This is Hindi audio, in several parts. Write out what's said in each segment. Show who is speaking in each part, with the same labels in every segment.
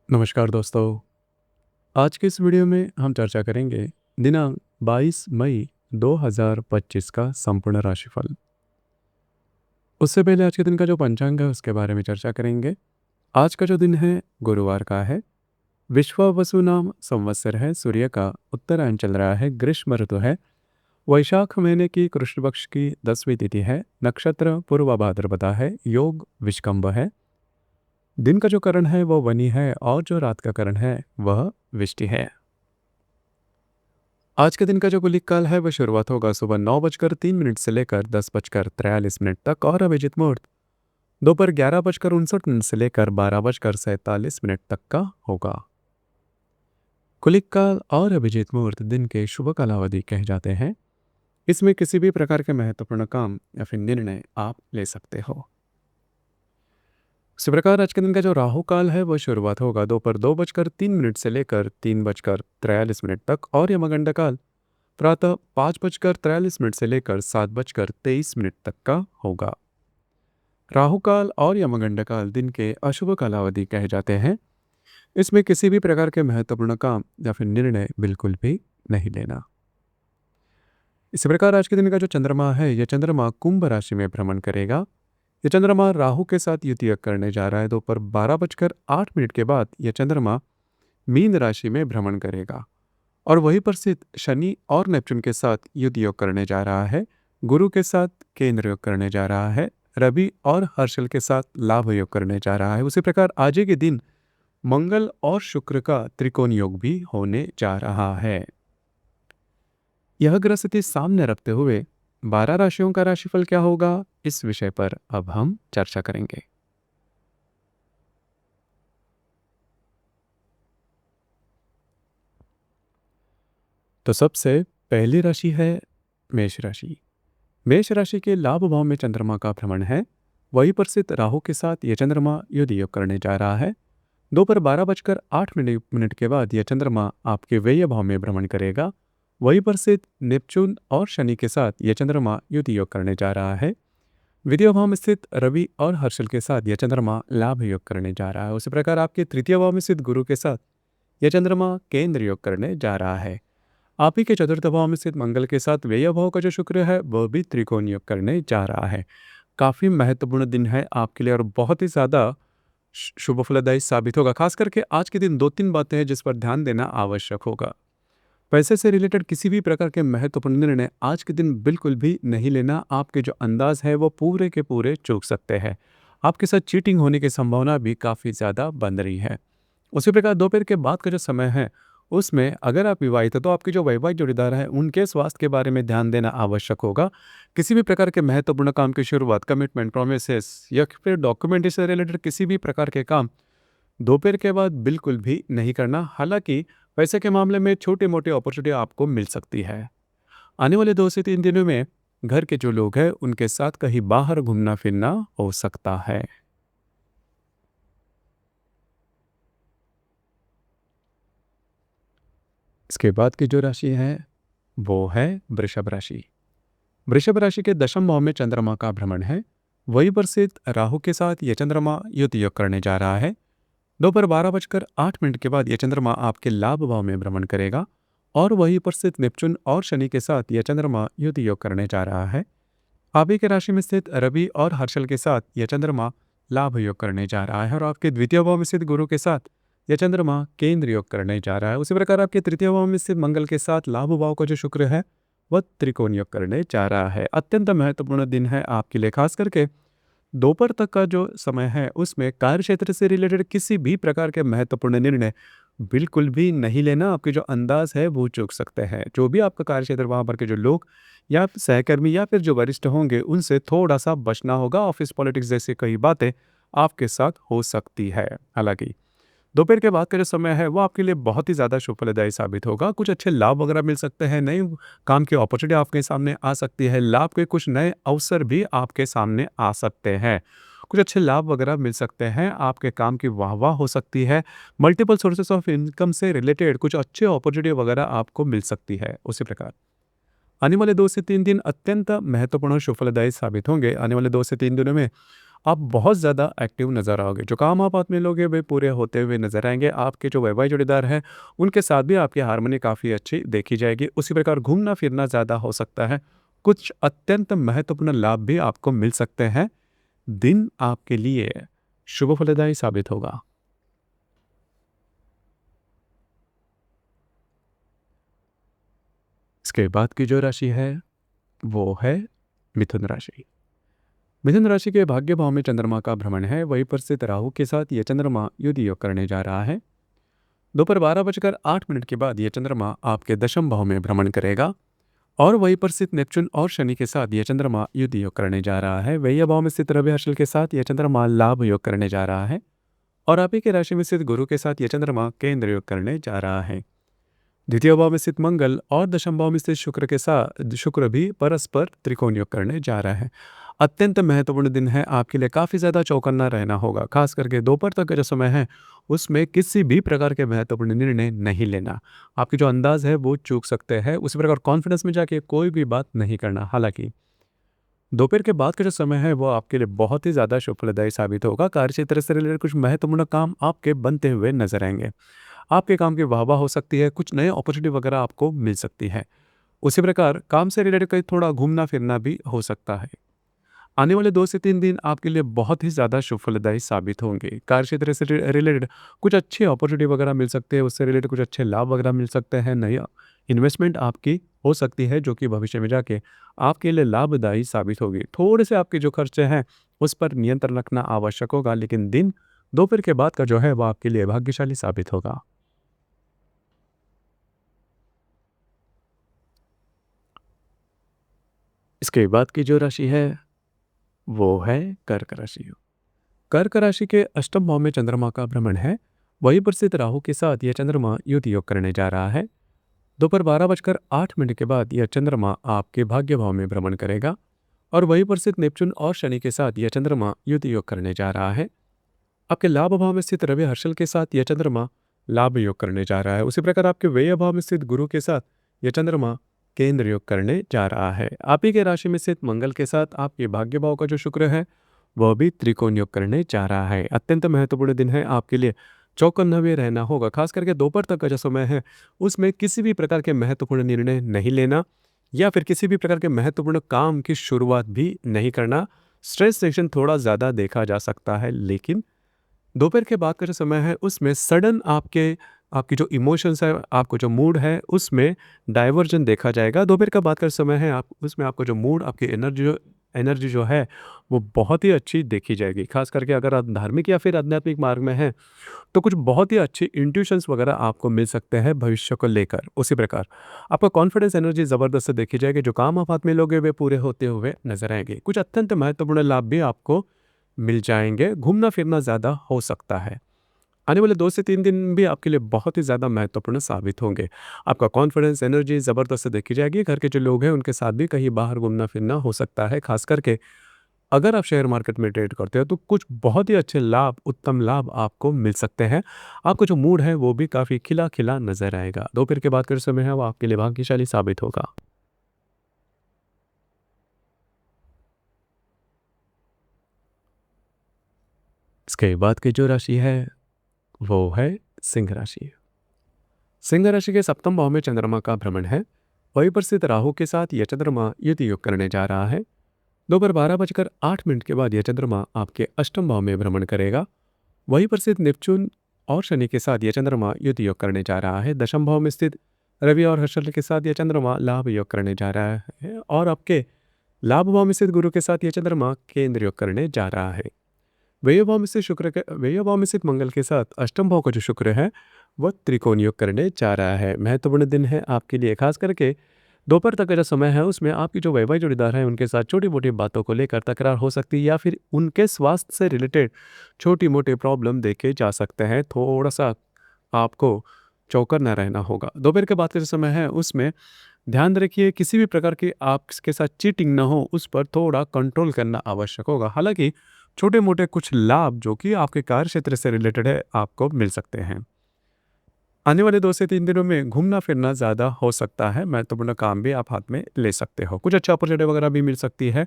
Speaker 1: नमस्कार दोस्तों। आज के इस वीडियो में हम चर्चा करेंगे दिनांक 22 मई 2025 का संपूर्ण राशिफल। उससे पहले आज के दिन का जो पंचांग है उसके बारे में चर्चा करेंगे। आज का जो दिन है गुरुवार का है। विश्वावसु नाम संवत्सर है। सूर्य का उत्तरायण चल रहा है। ग्रीष्म ऋतु है। वैशाख महीने की कृष्ण पक्ष की 10वीं तिथि है। नक्षत्र पूर्व भाद्रपदा है। योग विष्कंभ है। दिन का जो करण है वह वनी है और जो रात का करण है वह विष्टि है। आज के दिन का जो गुलिक काल है वह शुरुआत होगा सुबह 9:03 से लेकर 10:43 तक और अभिजित मुहूर्त दोपहर 11:59 से लेकर 12:47 तक का होगा। गुलिक काल और अभिजित मुहूर्त दिन के शुभ कालावधि कहे जाते हैं। इसमें किसी भी प्रकार के महत्वपूर्ण काम या फिर निर्णय आप ले सकते हो। इसी प्रकार आज के दिन का जो राहु काल है वह शुरुआत होगा दोपहर 2:03 से लेकर 3:43 तक और यमगंड काल प्रातः 5:43 से लेकर 7:23 तक का होगा। राहु काल और यमगंड काल दिन के अशुभ कालावधि कहे जाते हैं। इसमें किसी भी प्रकार के महत्वपूर्ण काम या फिर निर्णय बिल्कुल भी नहीं लेना। इसी प्रकार आज के दिन का जो चंद्रमा है यह चंद्रमा कुंभ राशि में भ्रमण करेगा। यह चंद्रमा राहु के साथ युति करने जा रहा है। दोपहर 12:08 के बाद यह चंद्रमा मीन राशि में भ्रमण करेगा और वहीं पर स्थित शनि और नेपच्यून के साथ युति योग करने जा रहा है। गुरु के साथ केंद्र योग करने जा रहा है। रवि और हर्षल के साथ लाभ योग करने जा रहा है। उसी प्रकार आज के दिन मंगल और शुक्र का त्रिकोण योग भी होने जा रहा है। यह ग्रह स्थिति सामने रखते हुए 12 राशियों का राशिफल क्या होगा, इस विषय पर अब हम चर्चा करेंगे। तो सबसे पहली राशि है मेष राशि। मेष राशि के लाभ भाव में चंद्रमा का भ्रमण है। वहीं पर स्थित राहु के साथ यह चंद्रमा युति योग करने जा रहा है। दोपहर 12:08 के बाद यह चंद्रमा आपके व्यय भाव में भ्रमण करेगा। वहीं पर स्थित नेपच्यून और शनि के साथ यह चंद्रमा युति योग करने जा रहा है। विद्या भाव में स्थित रवि और हर्षल के साथ यह चंद्रमा लाभ योग करने जा रहा है। उसी प्रकार आपके तृतीय भाव में स्थित गुरु के साथ यह चंद्रमा केंद्र योग करने जा रहा है। आप ही के चतुर्थ भाव में स्थित मंगल के साथ व्यय भाव का जो शुक्र है वह भी त्रिकोण योग करने जा रहा है। काफ़ी महत्वपूर्ण दिन है आपके लिए और बहुत ही ज़्यादा शुभ फलदायी साबित होगा। खास करके आज के दिन 2-3 बातें हैं जिस पर ध्यान देना आवश्यक होगा। पैसे से रिलेटेड किसी भी प्रकार के महत्वपूर्ण निर्णय आज के दिन बिल्कुल भी नहीं लेना। आपके जो अंदाज है वो पूरे के पूरे चूक सकते हैं। आपके साथ चीटिंग होने की संभावना भी काफ़ी ज़्यादा बन रही है। उसी प्रकार दोपहर के बाद का जो समय है उसमें अगर आप विवाहित हो तो आपके जो वैवाहिक जोड़ीदार हैं उनके स्वास्थ्य के बारे में ध्यान देना आवश्यक होगा। किसी भी प्रकार के महत्वपूर्ण काम की शुरुआत, कमिटमेंट, प्रोमिसेस या फिर डॉक्यूमेंट से रिलेटेड किसी भी प्रकार के काम दोपहर के बाद बिल्कुल भी नहीं करना। हालांकि पैसे के मामले में छोटे मोटे अपॉर्चुनिटी आपको मिल सकती है। आने वाले 2 से 3 दिनों में घर के जो लोग हैं उनके साथ कहीं बाहर घूमना फिरना हो सकता है। इसके बाद की जो राशि है वो है वृषभ राशि। वृषभ राशि के दशम भाव में चंद्रमा का भ्रमण है। वहीं पर स्थित राहु के साथ यह चंद्रमा युति योग करने जा रहा है। दोपहर 12:08 के बाद यह चंद्रमा आपके लाभ भाव में भ्रमण करेगा और वहीं पर स्थित नेपच्यून और शनि के साथ यह चंद्रमा युति योग करने जा रहा है। आप ही के राशि में स्थित रवि और हर्षल के साथ यह चंद्रमा लाभ योग करने जा रहा है और आपके द्वितीय भाव में स्थित गुरु के साथ यह चंद्रमा केंद्र योग करने जा रहा है। उसी प्रकार आपके तृतीय भाव में स्थित मंगल के साथ लाभ भाव का जो शुक्र है वह त्रिकोण योग करने जा रहा है। अत्यंत महत्वपूर्ण दिन है आपके लिए। खास करके दोपहर तक का जो समय है उसमें कार्य क्षेत्र से रिलेटेड किसी भी प्रकार के महत्वपूर्ण निर्णय बिल्कुल भी नहीं लेना। आपके जो अंदाज है वो चूक सकते हैं। जो भी आपका कार्य क्षेत्र वहाँ पर के जो लोग या सहकर्मी या फिर जो वरिष्ठ होंगे उनसे थोड़ा सा बचना होगा। ऑफिस पॉलिटिक्स जैसी कई बातें आपके साथ हो सकती है। हालांकि दोपहर के बाद का जो समय है वो आपके लिए बहुत ही ज़्यादा शुभ फलदायी साबित होगा। कुछ अच्छे लाभ वगैरह मिल सकते हैं। नए काम की अपॉर्चुनिटी आपके सामने आ सकती है। लाभ के कुछ नए अवसर भी आपके सामने आ सकते हैं। कुछ अच्छे लाभ वगैरह मिल सकते हैं। आपके काम की वाहवाह हो सकती है। मल्टीपल सोर्सेस ऑफ इनकम से रिलेटेड कुछ अच्छे अपॉर्चुनिटी वगैरह आपको मिल सकती है। उसी प्रकार आने वाले 2 से 3 दिन अत्यंत महत्वपूर्ण और शुभ फलदायी साबित होंगे। आने वाले 2 से 3 दिनों में आप बहुत ज़्यादा एक्टिव नज़र आओगे। जो काम आप हाथ में लोगे वे पूरे होते हुए नज़र आएँगे। आपके जो वैवाहिक जोड़ीदार हैं, उनके साथ भी आपकी हार्मनी काफ़ी अच्छी देखी जाएगी। उसी प्रकार घूमना-फिरना ज़्यादा हो सकता है। कुछ अत्यंत महत्वपूर्ण लाभ भी आपको मिल सकते हैं। दिन आपके लिए शुभ फलदायी साबित होगा। इसके बाद की जो राशि है, वो है मिथुन राशि। मिथुन राशि के भाग्य भाव में चंद्रमा का भ्रमण है। वहीं पर स्थित राहु के साथ यह चंद्रमा युति योग करने जा रहा है। दोपहर 12:08 के बाद यह चंद्रमा आपके दशम भाव में भ्रमण करेगा और वहीं पर स्थित नेपच्यून और शनि के साथ यह चंद्रमा युति योग करने जा रहा है। वही भाव में स्थित रवि हर्षल के साथ यह चंद्रमा लाभ योग करने जा रहा है और आप ही की राशि में स्थित गुरु के साथ यह चंद्रमा केंद्र योग करने जा रहा है। द्वितीय भाव में स्थित मंगल और दशम भाव में स्थित शुक्र के साथ शुक्र भी परस्पर त्रिकोण योग करने जा रहा है। अत्यंत महत्वपूर्ण दिन है, आपके लिए काफ़ी ज़्यादा चौकन्ना रहना होगा। खास करके दोपहर तक का जो समय है उसमें किसी भी प्रकार के महत्वपूर्ण निर्णय नहीं लेना। आपकी जो अंदाज है वो चूक सकते हैं। उसी प्रकार कॉन्फिडेंस में जाके कोई भी बात नहीं करना। हालांकि दोपहर के बाद का जो समय है वो आपके लिए बहुत ही ज़्यादा शुभ फलदायी साबित होगा। कार्यक्षेत्र से रिलेटेड कुछ महत्वपूर्ण काम आपके बनते हुए नजर आएंगे। आपके काम की वाहवाह हो सकती है, कुछ नए अपॉर्चुनिटी वगैरह आपको मिल सकती है। उसी प्रकार काम से रिलेटेड कहीं थोड़ा घूमना फिरना भी हो सकता है। आने वाले 2 से 3 दिन आपके लिए बहुत ही ज़्यादा शुभ फलदायी साबित होंगे। कार्यक्षेत्र से रिलेटेड कुछ अच्छी अपॉर्चुनिटी वगैरह मिल सकते हैं, उससे रिलेटेड कुछ अच्छे लाभ वगैरह मिल सकते हैं। नई इन्वेस्टमेंट आपकी हो सकती है जो कि भविष्य में जाके आपके लिए लाभदायी साबित होगी। थोड़े से आपके जो खर्चे हैं उस पर नियंत्रण रखना आवश्यक होगा, लेकिन दिन दोपहर के बाद का जो है वो आपके लिए भाग्यशाली साबित होगा। इसके बाद की जो राशि है वो है कर्क राशि। कर्क राशि के अष्टम भाव में चंद्रमा का भ्रमण है। वहीं पर स्थित राहु के साथ यह चंद्रमा युति योग करने जा रहा है। दोपहर 12:08 के बाद यह चंद्रमा आपके भाग्य भाव में भ्रमण करेगा और वहीं पर स्थित नेपच्यून और शनि के साथ यह चंद्रमा युति योग करने जा रहा है। आपके लाभ भाव में स्थित रवि हर्षल के साथ यह चंद्रमा लाभ योग करने जा रहा है। उसी प्रकार आपके व्यय भाव में स्थित गुरु के साथ यह चंद्रमा केंद्र योग करने जा रहा है। आप ही के राशि में स्थित मंगल के साथ आपके भाग्य भाव का जो शुक्र है वह भी त्रिकोण योग करने जा रहा है। अत्यंत महत्वपूर्ण दिन है, आपके लिए चौकन्ना भी रहना होगा। खास करके दोपहर तक का जो समय है उसमें किसी भी प्रकार के महत्वपूर्ण निर्णय नहीं लेना या फिर किसी भी प्रकार के महत्वपूर्ण काम की शुरुआत भी नहीं करना। स्ट्रेस सेक्शन थोड़ा ज़्यादा देखा जा सकता है, लेकिन दोपहर के बाद का जो समय है उसमें सडन आपकी जो इमोशंस है, आपको जो मूड है उसमें डाइवर्जन देखा जाएगा। दोपहर का बाद का समय है आप उसमें आपका जो मूड, आपकी एनर्जी जो है वो बहुत ही अच्छी देखी जाएगी। खास करके अगर आप धार्मिक या फिर आध्यात्मिक मार्ग में हैं तो कुछ बहुत ही अच्छी इंट्यूशंस वगैरह आपको मिल सकते हैं भविष्य को लेकर। उसी प्रकार आपका कॉन्फिडेंस एनर्जी ज़बरदस्त देखी जाएगी। जो काम आप हाथ में लोगे वे पूरे होते हुए नजर आएंगे। कुछ अत्यंत महत्वपूर्ण लाभ भी आपको मिल जाएंगे। घूमना फिरना ज़्यादा हो सकता है। आने वाले 2 से 3 दिन भी आपके लिए बहुत ही ज़्यादा महत्वपूर्ण साबित होंगे। आपका कॉन्फिडेंस एनर्जी ज़बरदस्त देखी जाएगी। घर के जो लोग हैं उनके साथ भी कहीं बाहर घूमना फिरना हो सकता है। खास करके अगर आप शेयर मार्केट में ट्रेड करते हो तो कुछ बहुत ही अच्छे लाभ, उत्तम लाभ आपको मिल सकते हैं। आपका जो मूड है वो भी काफ़ी खिला खिला नजर आएगा। दोपहर के बाद का जो समय है वो आपके लिए भाग्यशाली साबित होगा। इसके बाद की जो राशि है वो है सिंह राशि। सिंह राशि के सप्तम भाव में चंद्रमा का भ्रमण है। वहीं पर स्थित राहु के साथ यह चंद्रमा युति योग करने जा रहा है। दोपहर 12:08 के बाद यह चंद्रमा आपके अष्टम भाव में भ्रमण करेगा। वहीं पर स्थित नेपच्यून और शनि के साथ यह चंद्रमा युति योग करने जा रहा है। दशम भाव में स्थित रवि और हर्षल के साथ यह चंद्रमा लाभ योग करने जा रहा है और आपके लाभ भाव में स्थित गुरु के साथ यह चंद्रमा केंद्र योग करने जा रहा है। व्यय भाव में स्थित मंगल के साथ अष्टम भाव का जो शुक्र है वह त्रिकोण योग करने जा रहा है। महत्वपूर्ण दिन है आपके लिए। खास करके दोपहर तक का जो समय है उसमें आपकी जो वैवाहिक जोड़ीदार है उनके साथ छोटी मोटी बातों को लेकर तकरार हो सकती है या फिर उनके स्वास्थ्य से रिलेटेड छोटी मोटी प्रॉब्लम देखे जा सकते हैं। थोड़ा सा आपको चौकन्ना रहना होगा। दोपहर के बाद का जो समय है उसमें ध्यान रखिए किसी भी प्रकार की आपके साथ चीटिंग ना हो, उस पर थोड़ा कंट्रोल करना आवश्यक होगा। हालांकि छोटे मोटे कुछ लाभ जो कि आपके कार्य क्षेत्र से रिलेटेड है आपको मिल सकते हैं। आने वाले 2 से 3 दिनों में घूमना फिरना ज़्यादा हो सकता है। महत्वपूर्ण काम भी आप हाथ में ले सकते हो। कुछ अच्छा अपॉर्चुनिटी वगैरह भी मिल सकती है।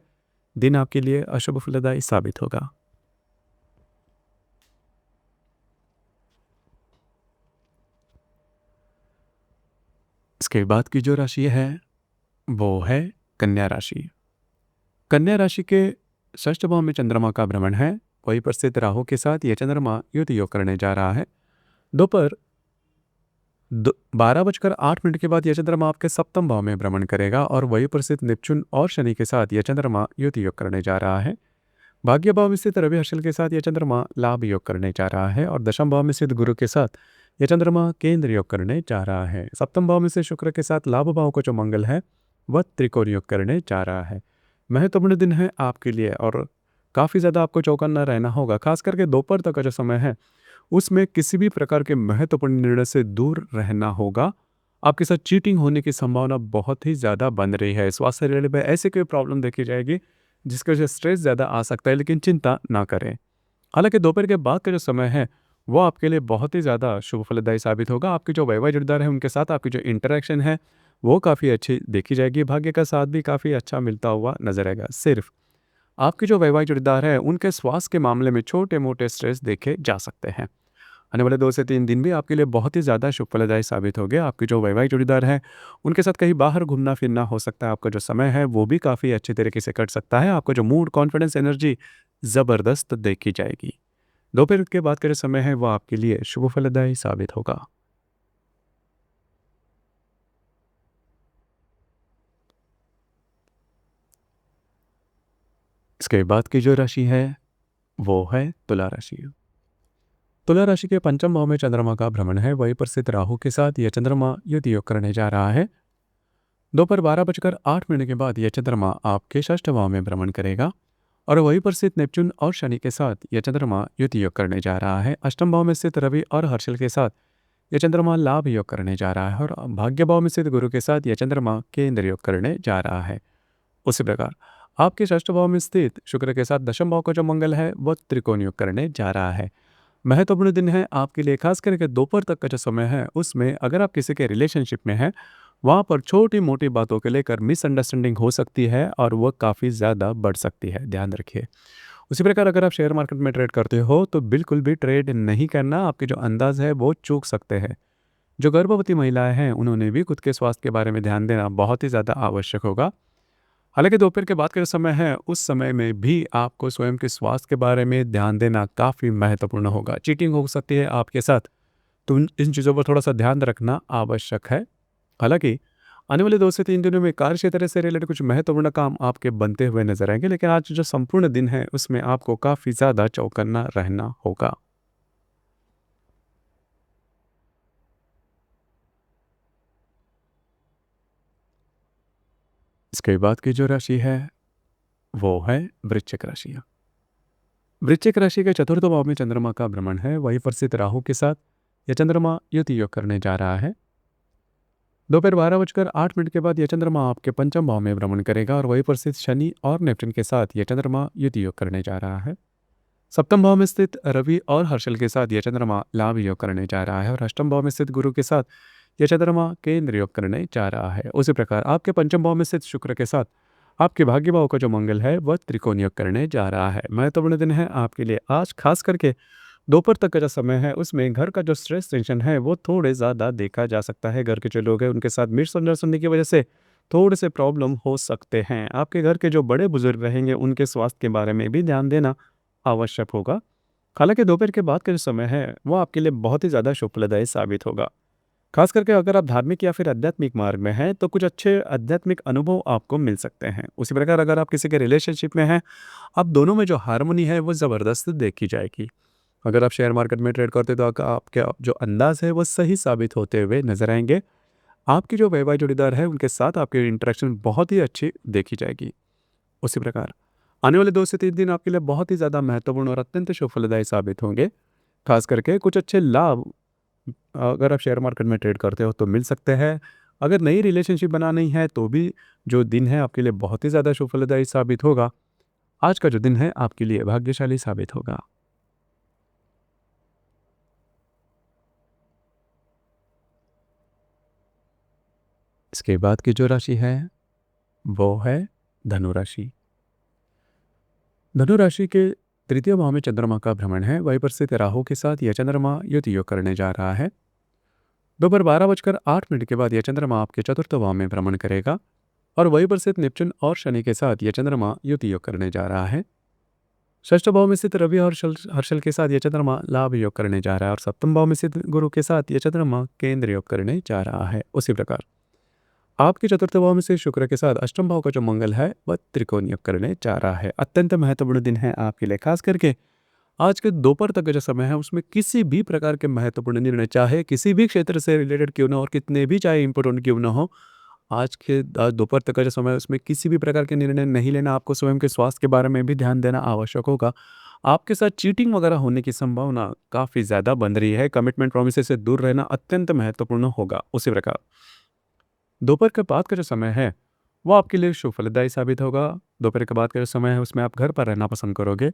Speaker 1: दिन आपके लिए अशुभ फलदायी साबित होगा। इसके बाद की जो राशि है वो है कन्या राशि। कन्या राशि के षष्ठ भाव में चंद्रमा का भ्रमण है। वहीं पर स्थित राहु के साथ यह चंद्रमा युति योग करने जा रहा है। दोपहर 12:08 के बाद यह चंद्रमा आपके सप्तम भाव में भ्रमण करेगा और वहीं पर स्थित नेपच्यून और शनि के साथ यह चंद्रमा युति योग करने जा रहा है। भाग्य भाव में स्थित रवि हर्षल के साथ यह चंद्रमा लाभ योग करने जा रहा है और दशम भाव में स्थित गुरु के साथ यह चंद्रमा केंद्र योग करने जा रहा है। सप्तम भाव में से शुक्र के साथ लाभ भाव को जो मंगल है वह त्रिकोण योग करने जा रहा है। महत्वपूर्ण दिन है आपके लिए और काफ़ी ज़्यादा आपको चौकन्ना रहना होगा। खास करके दोपहर तक का जो समय है उसमें किसी भी प्रकार के महत्वपूर्ण निर्णय से दूर रहना होगा। आपके साथ चीटिंग होने की संभावना बहुत ही ज़्यादा बन रही है। स्वास्थ्य से रिलेटेड ऐसी कोई प्रॉब्लम देखी जाएगी जिसकी वजह से स्ट्रेस ज़्यादा आ सकता है, लेकिन चिंता ना करें। हालांकि दोपहर के बाद का जो समय है वो आपके लिए बहुत ही ज़्यादा शुभ फलदायी साबित होगा। आपके जो वैवाहिक जोड़ीदार हैं उनके साथ आपकी जो इंटरेक्शन है वो काफ़ी अच्छी देखी जाएगी। भाग्य का साथ भी काफ़ी अच्छा मिलता हुआ नजर आएगा। सिर्फ आपके जो वैवाहिक जोड़ीदार है उनके स्वास्थ्य के मामले में छोटे मोटे स्ट्रेस देखे जा सकते हैं। आने वाले 2 से 3 दिन भी आपके लिए बहुत ही ज़्यादा शुभ फलदायी साबित होंगे। आपके जो वैवाहिक जोड़ीदार हैं उनके साथ कहीं बाहर घूमना फिरना हो सकता है। आपका जो समय है वो भी काफ़ी अच्छे तरीके से कट सकता है। आपका जो मूड, कॉन्फिडेंस, एनर्जी ज़बरदस्त देखी जाएगी। दोपहर के बाद का जो समय है वो आपके लिए शुभ फलदायी साबित होगा। इसके बाद की जो राशि है वो है तुला राशि। तुला राशि के पंचम भाव में चंद्रमा का भ्रमण है। वहीं पर स्थित राहु के साथ यह चंद्रमा युति योग करने जा रहा है। दोपहर 12:08 के बाद यह चंद्रमा आपके षष्ठ भाव में भ्रमण करेगा और वहीं पर स्थित नेपच्यून और शनि के साथ यह चंद्रमा युति योग करने जा रहा है। अष्टम भाव में स्थित रवि और हर्षल के साथ यह चंद्रमा लाभ योग करने जा रहा है और भाग्य भाव में स्थित गुरु के साथ यह चंद्रमा केंद्र योग करने जा रहा है। उसी प्रकार आपके षष्ठ भाव में स्थित शुक्र के साथ दशम भाव का जो मंगल है वह त्रिकोण योग करने जा रहा है। महत्वपूर्ण दिन है आपके लिए। खास करके दोपहर तक का जो समय है उसमें अगर आप किसी के रिलेशनशिप में हैं वहाँ पर छोटी मोटी बातों के लेकर मिसअंडरस्टैंडिंग हो सकती है और वह काफ़ी ज़्यादा बढ़ सकती है, ध्यान रखिए। उसी प्रकार अगर आप शेयर मार्केट में ट्रेड करते हो तो बिल्कुल भी ट्रेड नहीं करना। आपके जो अंदाज है वो चूक सकते हैं। जो गर्भवती महिलाएं हैं उन्होंने भी खुद के स्वास्थ्य के बारे में ध्यान देना बहुत ही ज़्यादा आवश्यक होगा। हालांकि दोपहर के बाद का जो समय है उस समय में भी आपको स्वयं के स्वास्थ्य के बारे में ध्यान देना काफ़ी महत्वपूर्ण होगा। चीटिंग हो सकती है आपके साथ, तो इन चीज़ों पर थोड़ा सा ध्यान रखना आवश्यक है। हालांकि आने वाले 2 से 3 दिनों में कार्य क्षेत्र से रिलेटेड कुछ महत्वपूर्ण काम आपके बनते हुए नजर आएंगे, लेकिन आज जो संपूर्ण दिन है उसमें आपको काफ़ी ज़्यादा चौकन्ना रहना होगा। इसके बाद की जो राशि है वो है वृश्चिक राशि। वृश्चिक राशि के चतुर्थ भाव में चंद्रमा का भ्रमण है। वहीं पर स्थित राहु के साथ यह चंद्रमा युति योग करने जा रहा है। दोपहर 12:08 के बाद यह चंद्रमा आपके पंचम भाव में भ्रमण करेगा और वहीं पर स्थित शनि और नेपच्यून के साथ यह चंद्रमा युति योग करने जा रहा है। सप्तम भाव में स्थित रवि और हर्षल के साथ यह चंद्रमा लाभ योग करने जा रहा है और अष्टम भाव में स्थित गुरु के साथ यह चंद्रमा केंद्र योग करने जा रहा है। उसी प्रकार आपके पंचम भाव में स्थित शुक्र के साथ आपके भाग्य भाव का जो मंगल है वह त्रिकोण योग करने जा रहा है। महत्वपूर्ण दिन है आपके लिए आज। खास करके दोपहर तक का जो समय है उसमें घर का जो स्ट्रेस टेंशन है वो थोड़े ज़्यादा देखा जा सकता है। घर के जो लोग हैं उनके साथ मिसअंडरस्टैंडिंग की वजह से थोड़े से प्रॉब्लम हो सकते हैं। आपके घर के जो बड़े बुजुर्ग रहेंगे उनके स्वास्थ्य के बारे में भी ध्यान देना आवश्यक होगा। हालांकि दोपहर के बाद का जो समय है वो आपके लिए बहुत ही ज़्यादा शुभप्रदायी साबित होगा। खास करके अगर आप धार्मिक या फिर आध्यात्मिक मार्ग में हैं तो कुछ अच्छे आध्यात्मिक अनुभव आपको मिल सकते हैं। उसी प्रकार अगर आप किसी के रिलेशनशिप में हैं, आप दोनों में जो हार्मनी है वो ज़बरदस्त देखी जाएगी। अगर आप शेयर मार्केट में ट्रेड करते हो तो आपके जो अंदाज है वो सही साबित होते हुए नजर आएंगे। आपकी जो वैवाहिक जोड़ीदार है उनके साथ आपकी इंटरेक्शन बहुत ही अच्छी देखी जाएगी। उसी प्रकार आने वाले 2 से 3 दिन आपके लिए बहुत ही ज़्यादा महत्वपूर्ण और अत्यंत शुभ फलदायी साबित होंगे। खास करके कुछ अच्छे लाभ अगर आप शेयर मार्केट में ट्रेड करते हो तो मिल सकते हैं। अगर नई रिलेशनशिप बनानी है तो भी जो दिन है आपके लिए बहुत ही ज़्यादा शुभ फलदायी साबित होगा। आज का जो दिन है आपके लिए भाग्यशाली साबित होगा। इसके बाद की जो राशि है वो है धनु राशि। धनु राशि के तृतीय भाव में चंद्रमा का भ्रमण है। वहीं पर स्थित राहु के साथ यह चंद्रमा युति योग करने जा रहा है। दोपहर 12:08 के बाद यह चंद्रमा आपके चतुर्थ भाव में भ्रमण करेगा और वहीं पर स्थित नेपच्यून और शनि के साथ यह चंद्रमा युति योग करने जा रहा है। षष्ठ भाव में स्थित रवि और हर्षल के साथ यह चंद्रमा लाभ योग करने जा रहा है और सप्तम भाव में स्थित गुरु के साथ यह चंद्रमा केंद्र योग करने जा रहा है। उसी प्रकार आपके चतुर्थ भाव में से शुक्र के साथ अष्टम भाव का जो मंगल है वह त्रिकोण योग करने जा रहा है। अत्यंत महत्वपूर्ण दिन है आपके लिए, खास करके आज के दोपहर तक का जो समय है उसमें किसी भी प्रकार के महत्वपूर्ण निर्णय, चाहे किसी भी क्षेत्र से रिलेटेड क्यों ना हो और कितने भी चाहे इंपॉर्टेंट क्यों ना हो, आज दोपहर तक का जो समय है उसमें किसी भी प्रकार के निर्णय नहीं लेना। आपको स्वयं के स्वास्थ्य के बारे में भी ध्यान देना आवश्यक होगा। आपके साथ चीटिंग वगैरह होने की संभावना काफ़ी ज़्यादा बन रही है। कमिटमेंट प्रोमिस से दूर रहना अत्यंत महत्वपूर्ण होगा। उसी प्रकार दोपहर के बाद का जो समय है वो आपके लिए शुभ फलदायी साबित होगा। दोपहर के बाद का जो समय है उसमें आप घर पर रहना पसंद करोगे,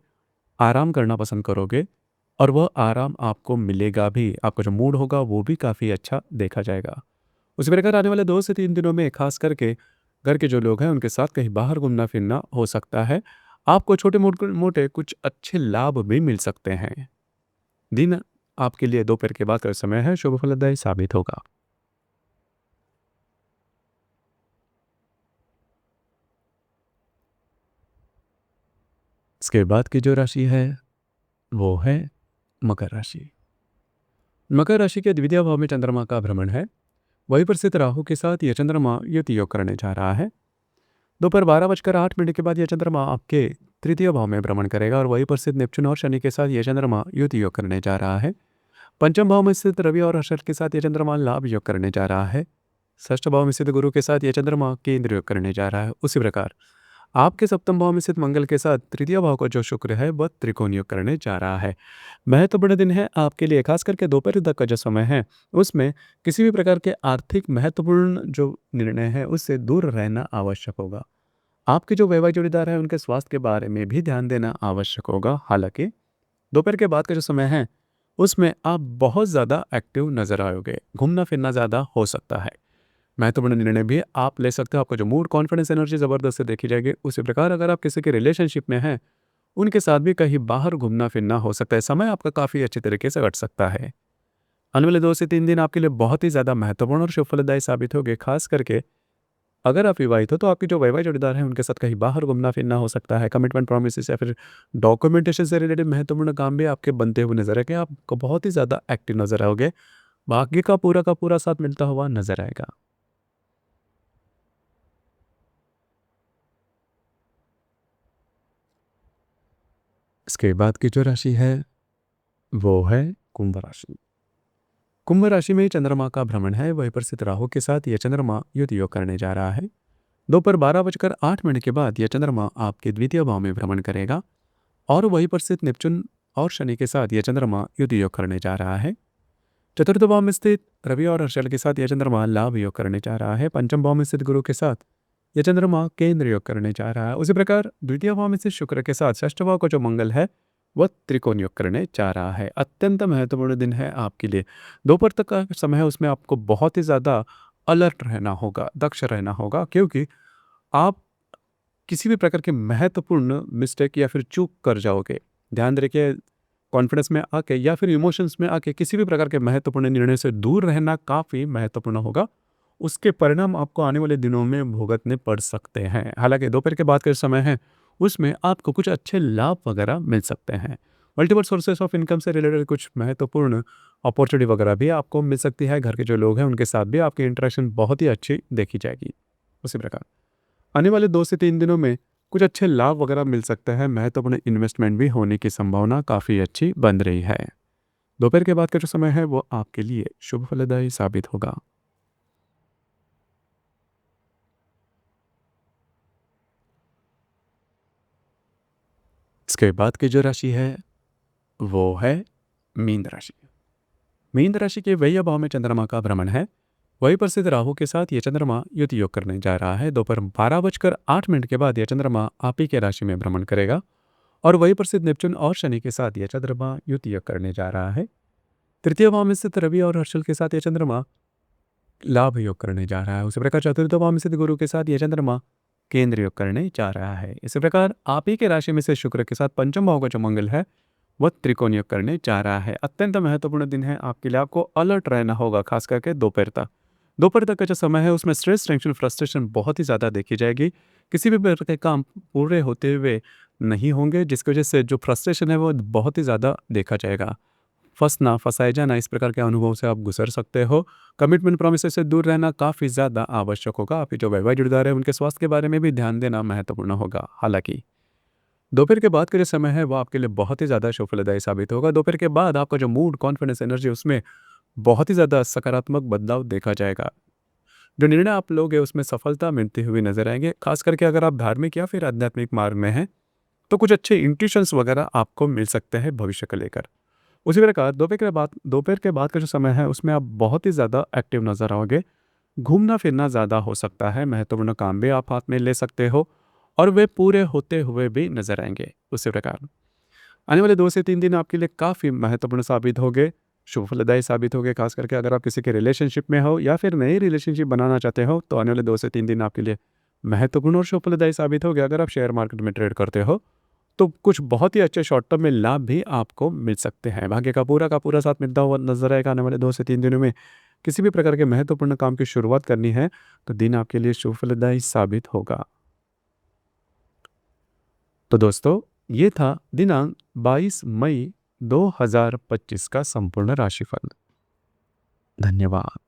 Speaker 1: आराम करना पसंद करोगे और वह आराम आपको मिलेगा भी। आपका जो मूड होगा वो भी काफ़ी अच्छा देखा जाएगा। उसी प्रकार आने वाले 2 से 3 दिनों में खास करके घर के जो लोग हैं उनके साथ कहीं बाहर घूमना फिरना हो सकता है। आपको छोटे मोटे कुछ अच्छे लाभ भी मिल सकते हैं। दिन आपके लिए दोपहर के बाद का समय है शुभ फलदायी साबित होगा। इसके बाद की जो राशि है वो है मकर राशि। मकर राशि के द्वितीय भाव में चंद्रमा का भ्रमण है। वहीं पर स्थित राहु के साथ यह चंद्रमा युति योग करने जा रहा है। दोपहर 12:08 के बाद यह चंद्रमा आपके तृतीय भाव में भ्रमण करेगा और वहीं पर स्थित नेपच्यून और शनि के साथ यह चंद्रमा युति योग करने जा रहा है। पंचम भाव में स्थित रवि और हर्षल के साथ यह चंद्रमा लाभ योग करने जा रहा है। षष्ठ भाव में स्थित गुरु के साथ यह चंद्रमा केंद्र योग करने जा रहा है। उसी प्रकार आपके सप्तम भाव में स्थित मंगल के साथ तृतीय भाव का जो शुक्र है वह त्रिकोण योग करने जा रहा है। महत्वपूर्ण दिन है आपके लिए, खास करके दोपहर तक का जो समय है उसमें किसी भी प्रकार के आर्थिक महत्वपूर्ण जो निर्णय है उससे दूर रहना आवश्यक होगा। आपके जो वैवाहिक जोड़ीदार है उनके स्वास्थ्य के बारे में भी ध्यान देना आवश्यक होगा। हालांकि दोपहर के बाद का जो समय है उसमें आप बहुत ज़्यादा एक्टिव नजर आओगे, घूमना फिरना ज़्यादा हो सकता है। महत्वपूर्ण निर्णय भी आप ले सकते हो। आपका जो मूड, कॉन्फिडेंस, एनर्जी ज़बरदस्त से देखी जाएगी। उसी प्रकार अगर आप किसी के रिलेशनशिप में हैं उनके साथ भी कहीं बाहर घूमना फिरना हो सकता है। समय आपका काफ़ी अच्छे तरीके से कट सकता है। आने वाले 2 से 3 दिन आपके लिए बहुत ही ज़्यादा महत्वपूर्ण और शुभ फलदायी साबित होंगे। खास करके अगर आप विवाहित हो तो आपके जो वैवाहिक जोड़ीदार हैं उनके साथ कहीं बाहर घूमना फिरना हो सकता है। कमिटमेंट प्रोमिस या फिर डॉक्यूमेंटेशन से रिलेटेड महत्वपूर्ण काम भी आपके बनते हुए नजर आएंगे। आपको बहुत ही ज़्यादा एक्टिव नजर आओगे। भाग्य का पूरा साथ मिलता हुआ नजर आएगा। इसके बाद की जो राशि है वो है कुंभ राशि। कुंभ राशि में चंद्रमा का भ्रमण है। वहीं पर स्थित राहु के साथ यह चंद्रमा युति योग करने जा रहा है। दोपहर 12:08 के बाद यह चंद्रमा आपके द्वितीय भाव में भ्रमण करेगा और वहीं पर स्थित नेपच्यून और शनि के साथ यह चंद्रमा युति योग करने जा रहा है। चतुर्थ भाव में स्थित रवि और हर्षल के साथ यह चंद्रमा लाभ योग करने जा रहा है। पंचम भाव में स्थित गुरु के साथ यह चंद्रमा केंद्र योग करने जा रहा है। उसी प्रकार द्वितीय भाव में स्थित शुक्र के साथ षष्ठ भाव का जो मंगल है वह त्रिकोण योग करने जा रहा है। अत्यंत महत्वपूर्ण दिन है आपके लिए। दोपहर तक का समय है उसमें आपको बहुत ही ज़्यादा अलर्ट रहना होगा, दक्ष रहना होगा, क्योंकि आप किसी भी प्रकार के महत्वपूर्ण मिस्टेक या फिर चूक कर जाओगे। ध्यान रखिए, कॉन्फिडेंस में आके या फिर इमोशंस में आके किसी भी प्रकार के महत्वपूर्ण निर्णय से दूर रहना काफ़ी महत्वपूर्ण होगा। उसके परिणाम आपको आने वाले दिनों में भुगतने पड़ सकते हैं। हालांकि दोपहर के बाद का समय है उसमें आपको कुछ अच्छे लाभ वगैरह मिल सकते हैं। मल्टीपल सोर्सेस ऑफ इनकम से रिलेटेड कुछ महत्वपूर्ण अपॉर्चुनिटी वगैरह भी आपको मिल सकती है। घर के जो लोग हैं उनके साथ भी आपकी इंटरेक्शन बहुत ही अच्छी देखी जाएगी। उसी प्रकार आने वाले 2 से 3 दिनों में कुछ अच्छे लाभ वगैरह मिल सकते हैं। महत्वपूर्ण इन्वेस्टमेंट भी होने की संभावना काफ़ी अच्छी बन रही है। दोपहर के बाद का जो समय है वो आपके लिए शुभ फलदायी साबित होगा। इसके बाद की जो राशि है वो है मीन राशि। मीन राशि के वही भाव में चंद्रमा का भ्रमण है। वहीं पर स्थित राहु के साथ ये चंद्रमा युति योग करने जा रहा है। दोपहर 12:08 के बाद यह चंद्रमा आप ही के राशि में भ्रमण करेगा और वहीं पर स्थित नेपच्यून और शनि के साथ यह चंद्रमा युति योग करने जा रहा है। तृतीय भाव में स्थित रवि और हर्षल के साथ यह चंद्रमा लाभ योग करने जा रहा है। उसी प्रकार चतुर्थ भाव में स्थित गुरु के साथ यह चंद्रमा केंद्र योग करने जा रहा है। इसी प्रकार आप ही के राशि में से शुक्र के साथ पंचम भाव का जो मंगल है वह त्रिकोण योग करने जा रहा है। अत्यंत महत्वपूर्ण दिन है आपके लिए, आपको अलर्ट रहना होगा, खास करके दोपहर तक। दोपहर तक का जो समय है उसमें स्ट्रेस, टेंशन, फ्रस्ट्रेशन बहुत ही ज़्यादा देखी जाएगी। किसी भी प्रकार के काम पूरे होते हुए नहीं होंगे, जिसकी वजह से जो फ्रस्ट्रेशन है वो बहुत ही ज़्यादा देखा जाएगा। फँसना, फँसाए जाना, इस प्रकार के अनुभव से आप गुज़र सकते हो। कमिटमेंट, प्रोमिसेस से दूर रहना काफ़ी ज़्यादा आवश्यक होगा। आपके जो वैवाहिक जोड़ीदार हैं उनके स्वास्थ्य के बारे में भी ध्यान देना महत्वपूर्ण होगा। हालाँकि दोपहर के बाद का जो समय है वो आपके लिए बहुत ही ज़्यादा शुभ फलदायी साबित होगा। दोपहर के बाद आपका जो मूड, कॉन्फिडेंस, एनर्जी, उसमें बहुत ही ज़्यादा सकारात्मक बदलाव देखा जाएगा। जो निर्णय आप लोगे उसमें सफलता मिलती हुई नजर आएंगे। खास करके अगर आप धार्मिक या फिर आध्यात्मिक मार्ग में हैं तो कुछ अच्छे इंट्यूशंस वगैरह आपको मिल सकते हैं भविष्य को लेकर। उसी प्रकार दोपहर के बाद का जो समय है उसमें आप बहुत ही ज़्यादा एक्टिव नजर आओगे। घूमना फिरना ज़्यादा हो सकता है, महत्वपूर्ण काम भी आप हाथ में ले सकते हो और वे पूरे होते हुए भी नजर आएंगे। उसी प्रकार आने वाले 2 से 3 दिन आपके लिए काफ़ी महत्वपूर्ण साबित होंगे, शुभ फलदायी साबित होंगे। खास करके अगर आप किसी के रिलेशनशिप में हो या फिर नई रिलेशनशिप बनाना चाहते हो तो आने वाले 2 से 3 दिन आपके लिए महत्वपूर्ण और शुभ फलदायी साबित होंगे। अगर आप शेयर मार्केट में ट्रेड करते हो तो कुछ बहुत ही अच्छे शॉर्ट टर्म में लाभ भी आपको मिल सकते हैं। भाग्य का पूरा साथ मिलता हुआ नजर आएगा आने वाले 2 से 3 दिनों में। किसी भी प्रकार के महत्वपूर्ण काम की शुरुआत करनी है तो दिन आपके लिए शुभ फलदायी साबित होगा। तो दोस्तों, ये था दिनांक 22 मई 2025 का संपूर्ण राशिफल। धन्यवाद।